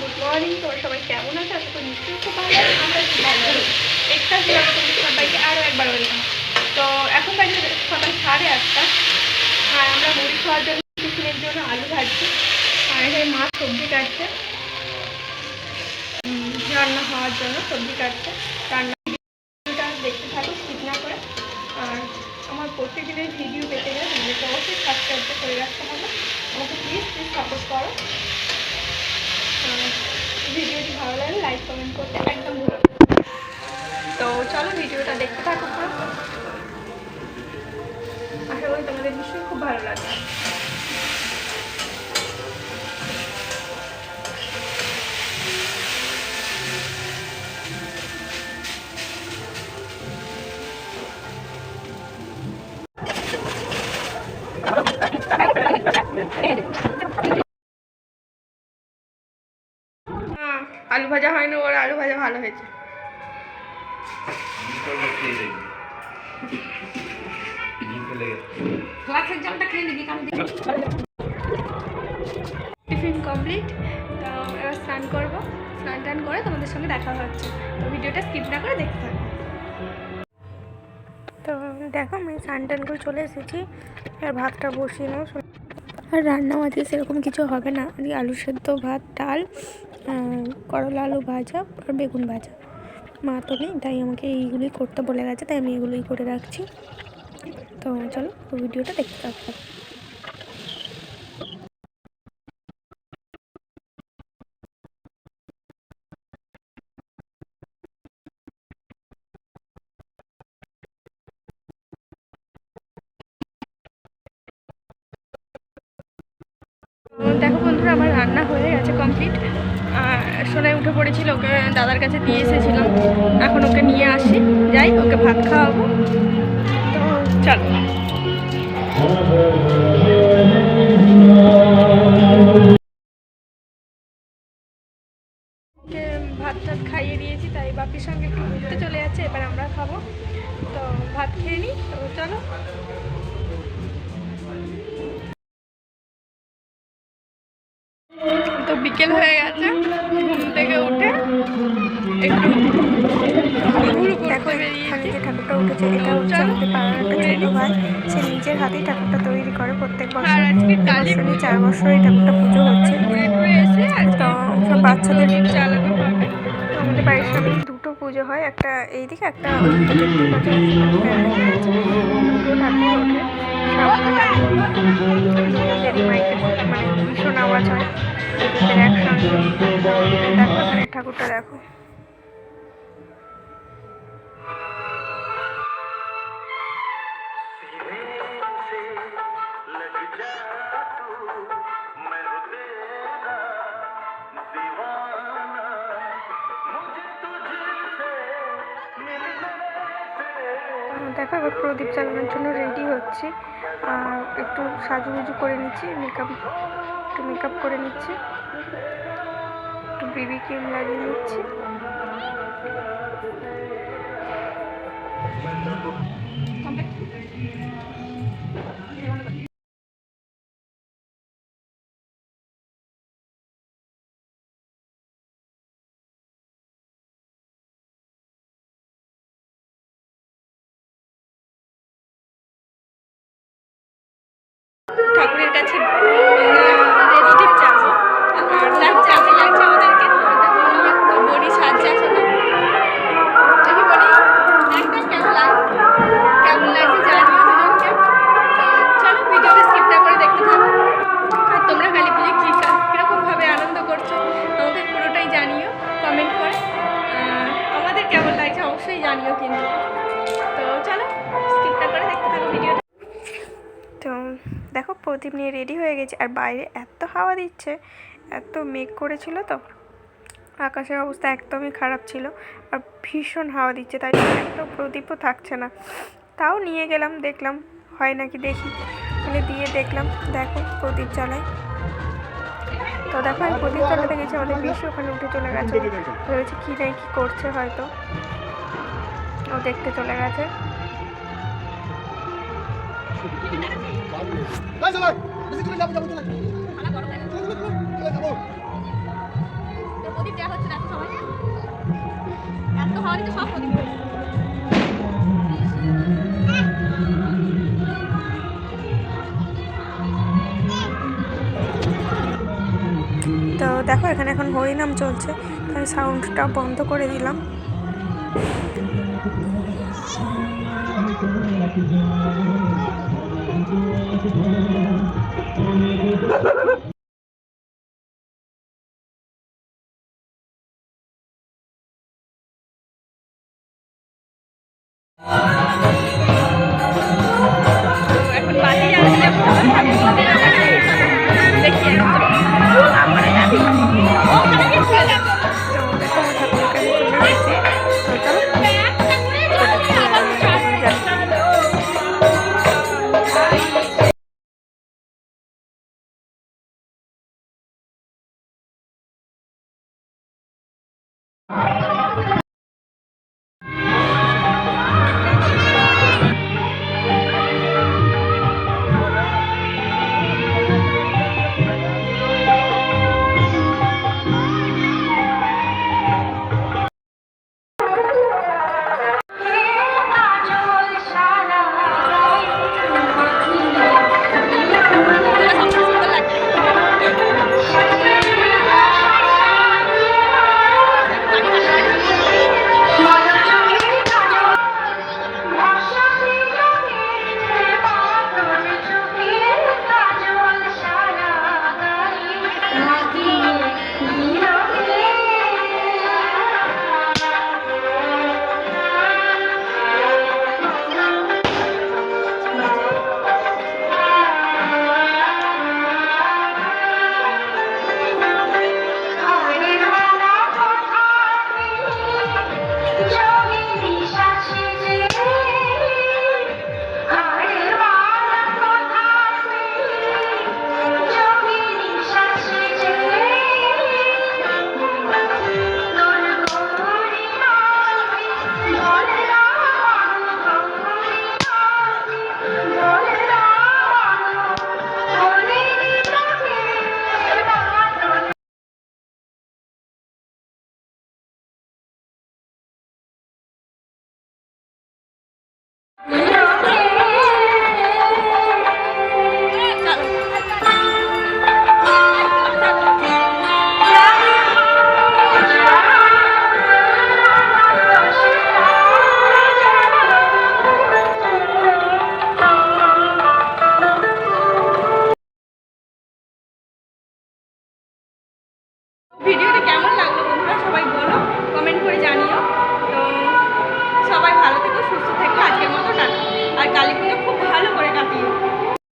Good morning. তোমরা সবাই কেমন আছো? আজকে নিশ্চয়ই খুব ভালো আছে। আমরা খুব ভালো আছি। একটা ছিল তোমাদের সবাইকে আরও একবার ওয়েলকাম। তো এখন বাজে সকাল 8:30। আর আমরা মুড়ি খাওয়ার জন্য টিফিনের জন্য আলু ভাজছি। আর এখানে মা সবজি কাটছে, রান্না হওয়ার জন্য সবজি কাটছে। রান্নাটা দেখতে থাকো স্কিপ না করে। আর আমার প্রত্যেকদিনের ভিডিও পেতে গেলে তোমাদেরকে অবশ্যই সাবস্ক্রাইবটা করে রাখতে হবে। আমাকে প্লিজ সাপোর্ট করো। ভিডিওটি ভালো লাগে লাইক কমেন্ট করতে একদম ভুলো। তো চলো ভিডিওটা দেখতে থাকো। আশা করি তোমাদের নিশ্চয়ই খুব ভালো লাগবে। আলু ভাজা হয়নি, ওর আলু ভাজা ভালো হয়েছে। Tiffin complete. তো এবার স্নান করবো। স্নান টান করে তোমাদের সঙ্গে দেখা হচ্ছে। তো ভিডিওটা স্কিপ না করে দেখতে থাকো। তো দেখো আমি স্নান টান করে চলে এসেছি। আর ভাতটা বসিয়ে নেবো। আর রান্না আজকে সেরকম কিছু হবে না। আলু সেদ্ধ, ভাত, ডাল, করলা আলু ভাজা আর বেগুন ভাজা। মা তো নেই, তাই আমাকে এইগুলোই করতে বলে গেছে, তাই আমি এগুলোই করে রাখছি। তো চলো ভিডিওটা দেখতে থাকবো। দেখো বন্ধুরা, আমার রান্না হয়ে গেছে কমপ্লিট। সোনায় উঠে পড়েছিল, ওকে দাদার কাছে দিয়ে এসেছিলাম। এখন ওকে নিয়ে আসি, যাই ওকে ভাত খাওয়াবো। তো চলো ভাত টাত খাইয়ে দিয়েছি, তাই বাপির সঙ্গে একটু ঘুরতে চলে যাচ্ছে। এবার আমরা খাবো। তো ভাত খেয়ে নিই। তো চলো। তো বিকেল হয়ে গেছে, ঘুম থেকে উঠে একটু ঘুরু করতে বেরিয়েছি। যে ঠাকুরটা উঠেছে, এটা হচ্ছে আমাদের পাড়ার একটা ছোট ভাই। সে নিজের হাতেই ঠাকুরটা তৈরি করে প্রত্যেক বছর। 4 বছর এই ঠাকুরটা পুজো হচ্ছে। তো সব বাচ্চাদের আমাদের বাড়ির সামনে দুটো পুজো হয়, একটা এইদিকে একটা ওইদিকে। দেখতেই পাচ্ছ দুটো ঠাকুর ওঠে মাইকে, মানে ভীষণ আওয়াজ হয় একসঙ্গে। দেখো এখানে ঠাকুরটা দেখো। দেখো এবার প্রদীপ জ্বালানোর জন্য রেডি হচ্ছি। একটু সাজুগুজু করে নিচ্ছি, একটু মেকআপ করে নিচ্ছি, একটু বেবি ক্রিম লাগিয়ে নিচ্ছি। ঠাকুরের কাছে রেডি যাবো। আর লাগছে আমাদেরকে বড়ি সাজছে এখন। দেখি বড়ি একদম কেমন লাগছে জানিও দুজনকে। চলো ভিডিওটা স্কিপটা করে দেখতে থাকো। আর তোমরা কালী পুজোয় কীরকমভাবে আনন্দ করছো আমাকে পুরোটাই জানিও কমেন্ট করে। আমাদের কেমন লাগছে অবশ্যই জানিও কিন্তু। তো চলো স্কিপটা করে দেখতে থাকো ভিডিওটা। তো দেখো প্রদীপ নিয়ে রেডি হয়ে গেছে। আর বাইরে এত হাওয়া দিচ্ছে, এত মেঘ করেছিল, তো আকাশের অবস্থা একদমই খারাপ ছিল। আর ভীষণ হাওয়া দিচ্ছে, তাই একটা প্রদীপও থাকছে না। তাও নিয়ে গেলাম, দেখলাম হয় নাকি দেখি, মানে দিয়ে দেখলাম। দেখো প্রদীপ জ্বালায়। তো দেখো আমি প্রদীপ জ্বালাতে গেছি, আমাদের বেশি ওখানে উঠে চলে গেছে। ভেবেছি কী নেই কী করছে, হয়তো ও দেখতে চলে গেছে। প্রদীপ দেওয়া হচ্ছে না এত সময়, এত হওয়ার তো সব প্রদীপ হয়েছে। তো দেখো এখানে এখন হরিনাম চলছে, তাই সাউন্ডটা বন্ধ করে দিলাম। এখন বাজি জ্বালাতে যাবো, দেখি ওখানে গেছে